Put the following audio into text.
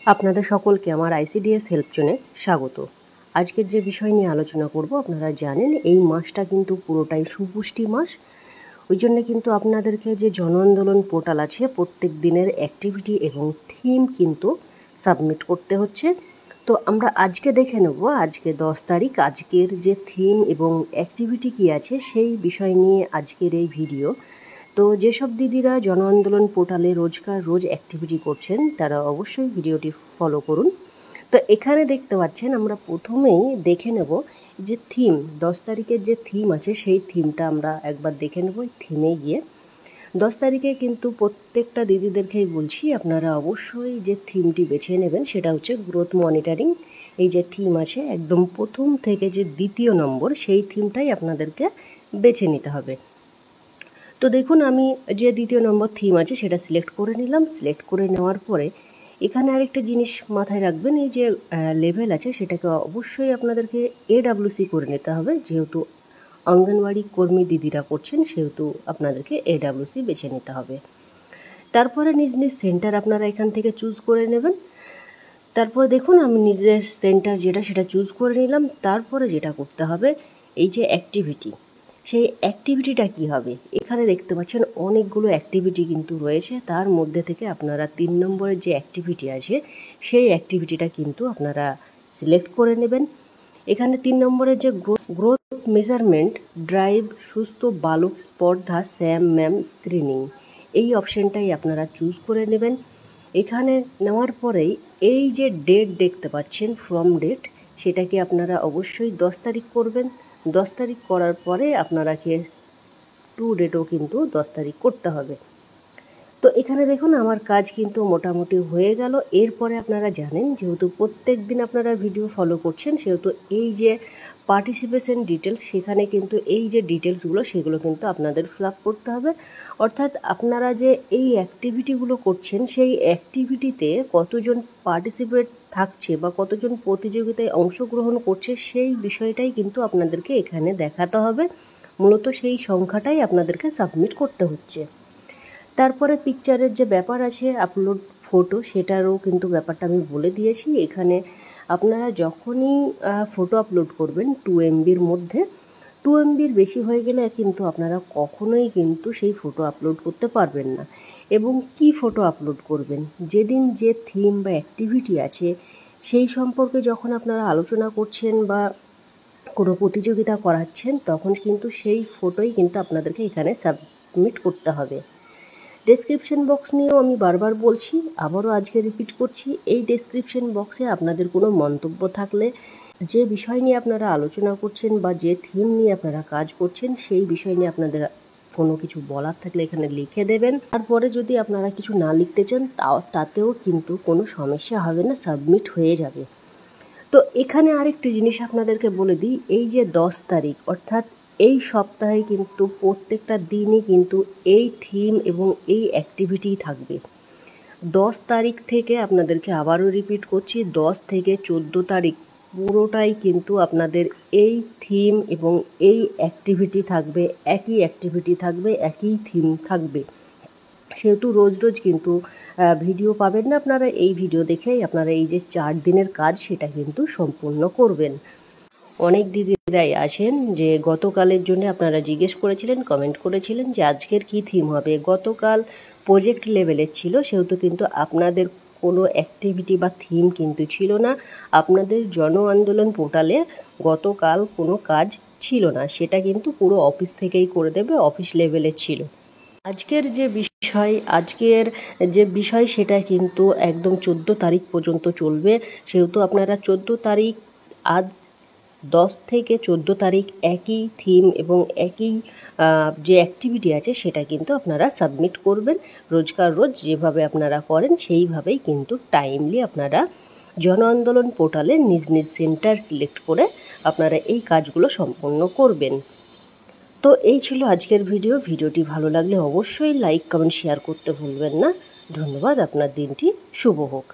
আপনাদের সকলকে আমার আইসিডিএস হেল্প জোনে স্বাগত। আজকের যে বিষয় নিয়ে আলোচনা করব, আপনারা জানেন এই মাসটা কিন্তু পুরোটাই সুপুষ্টি মাস। ওই জন্য কিন্তু আপনাদেরকে যে জন আন্দোলন পোর্টাল আছে, প্রত্যেক দিনের অ্যাক্টিভিটি এবং থিম কিন্তু সাবমিট করতে হচ্ছে। তো আমরা আজকে দেখে নেব, আজকে 10 তারিখ, আজকের যে থিম এবং অ্যাক্টিভিটি কী আছে সেই বিষয় নিয়ে আজকের এই ভিডিও। তো যেসব দিদিরা জন আন্দোলন পোর্টালে রোজ অ্যাক্টিভিটি করছেন তারা অবশ্যই ভিডিওটি ফলো করুন। তো এখানে দেখতে পাচ্ছেন, আমরা প্রথমেই দেখে নেব যে থিম 10 তারিখের যে থিম আছে সেই থিমটা আমরা একবার দেখে নেব। এই থিমে গিয়ে 10 তারিখে কিন্তু প্রত্যেকটা দিদিদেরকেই বলছি, আপনারা অবশ্যই যে থিমটি বেছে নেবেন সেটা হচ্ছে গ্রোথ মনিটরিং। এই যে থিম আছে একদম প্রথম থেকে যে দ্বিতীয় নম্বর, সেই থিমটাই আপনাদেরকে বেছে নিতে হবে। তো দেখুন, আমি যে দ্বিতীয় নম্বর থিম আছে সেটা সিলেক্ট করে নিলাম। সিলেক্ট করে নেওয়ার পরে এখানে আরেকটা জিনিস মাথায় রাখবেন, এই যে লেভেল আছে সেটাকে অবশ্যই আপনাদেরকে AWC করে নিতে হবে। যেহেতু অঙ্গনওয়াড়ি কর্মী দিদিরা করছেন সেহেতু আপনাদেরকে AWC বেছে নিতে হবে। তারপরে নিজ নিজ সেন্টার আপনারা এখান থেকে চুজ করে নেবেন। তারপর দেখুন, আমি নিজের সেন্টার যেটা সেটা চুজ করে নিলাম। তারপরে যেটা করতে হবে, এই যে অ্যাক্টিভিটি, সেই অ্যাক্টিভিটিটা কী হবে, এখানে দেখতে পাচ্ছেন অনেকগুলো অ্যাক্টিভিটি কিন্তু রয়েছে। তার মধ্যে থেকে আপনারা 3 নম্বরের যে অ্যাক্টিভিটি আছে সেই অ্যাক্টিভিটিটা কিন্তু আপনারা সিলেক্ট করে নেবেন। এখানে 3 নম্বরের যে গ্রোথ মেজারমেন্ট ড্রাইভ সুস্থ বালক স্পর্ধা স্যাম ম্যাম স্ক্রিনিং, এই অপশানটাই আপনারা চুজ করে নেবেন। এখানে নেওয়ার পরেই এই যে ডেট দেখতে পাচ্ছেন, ফ্রম ডেট, সেটাকে আপনারা অবশ্যই 10 তারিখ করবেন। 10 তারিখ করার পরে আপনারাকে টু ডেটও কিন্তু 10 তারিখ করতে হবে। তো এখানে দেখুন আমার কাজ কিন্তু মোটামুটি হয়ে গেল। এরপরে আপনারা জানেন, যেহেতু প্রত্যেক দিন আপনারা ভিডিও ফলো করছেন সেহেতু এই যে পার্টিসিপেশন ডিটেলস, সেখানে কিন্তু এই যে ডিটেলসগুলো সেগুলো কিন্তু আপনাদের ফিল আপ করতে হবে। অর্থাৎ আপনারা যে এই অ্যাক্টিভিটিগুলো করছেন সেই অ্যাক্টিভিটিতে কতজন পার্টিসিপেট থাকছে বা কতজন প্রতিযোগিতায় অংশগ্রহণ করছে সেই বিষয়টাই কিন্তু আপনাদেরকে এখানে দেখাতে হবে। মূলত সেই সংখ্যাটাই আপনাদেরকে সাবমিট করতে হচ্ছে। তারপরে পিকচারের যে ব্যাপার আছে, আপলোড ফটো, সেটারও কিন্তু ব্যাপারটা আমি বলে দিয়েছি। এখানে আপনারা যখনই ফটো আপলোড করবেন 2 MBর মধ্যে, 2 MBর বেশি হয়ে গেলে কিন্তু আপনারা কখনোই কিন্তু সেই ফটো আপলোড করতে পারবেন না। এবং কি ফটো আপলোড করবেন, যেদিন যে থিম বা অ্যাক্টিভিটি আছে সেই সম্পর্কে যখন আপনারা আলোচনা করছেন বা কোনো প্রতিযোগিতা করাচ্ছেন, তখন কিন্তু সেই ফটোই কিন্তু আপনাদেরকে এখানে সাবমিট করতে হবে। ডেসক্রিপশন বক্স নিয়েও আমি বারবার বলছি, আবারও আজকে রিপিট করছি, এই ডেসক্রিপশন বক্সে আপনাদের কোনো মন্তব্য থাকলে, যে বিষয় নিয়ে আপনারা আলোচনা করছেন বা যে থিম নিয়ে আপনারা কাজ করছেন সেই বিষয় নিয়ে আপনাদের কোনো কিছু বলার থাকলে এখানে লিখে দেবেন। তারপরে যদি আপনারা কিছু না লিখতে চান তাতেও কিন্তু কোনো সমস্যা হবে না, সাবমিট হয়ে যাবে। তো এখানে আরেকটি জিনিস আপনাদেরকে বলে দিই, এই যে 10 তারিখ অর্থাৎ এই সপ্তাহে কিন্তু প্রত্যেকটা দিনই কিন্তু এই থিম এবং এই অ্যাক্টিভিটি থাকবে। 10 তারিখ থেকে আপনাদেরকে আবারও রিপিট করছি, 10 থেকে 14 তারিখ পুরোটাই কিন্তু আপনাদের এই থিম এবং এই অ্যাক্টিভিটি থাকবে, একই অ্যাক্টিভিটি থাকবে, একই থিম থাকবে। সেহেতু রোজ কিন্তু ভিডিও পাবেন না আপনারা। এই ভিডিও দেখেই আপনারা এই যে 4 দিনের কাজ সেটা কিন্তু সম্পূর্ণ করবেন। অনেক দিদিরাই আছেন যে গতকালের জন্য আপনারা জিজ্ঞেস করেছিলেন, কমেন্ট করেছিলেন যে আজকের কি থিম হবে। গতকাল প্রজেক্ট লেভেলের ছিল, সেহেতু কিন্তু আপনাদের কোনো অ্যাক্টিভিটি বা থিম কিন্তু ছিল না। আপনাদের জন আন্দোলন পোর্টালে গতকাল কোনো কাজ ছিল না, সেটা কিন্তু পুরো অফিস থেকেই করে দেবে, অফিস লেভেলের ছিল। আজকের যে বিষয় সেটা কিন্তু একদম 14 তারিখ পর্যন্ত চলবে। সেহেতু আপনারা 14 তারিখ, আজ 10 থেকে 14 তারিখ একই থিম এবং একই যে অ্যাক্টিভিটি আছে সেটা কিন্তু আপনারা সাবমিট করবেন। রোজ যেভাবে আপনারা করেন সেইভাবেই কিন্তু টাইমলি আপনারা জন আন্দোলন পোর্টালে নিজ নিজ সেন্টার সিলেক্ট করে আপনারা এই কাজগুলো সম্পন্ন করবেন। তো এই ছিল আজকের ভিডিওটি ভালো লাগলে অবশ্যই লাইক, কমেন্ট, শেয়ার করতে ভুলবেন না। ধন্যবাদ, আপনার দিনটি শুভ হোক।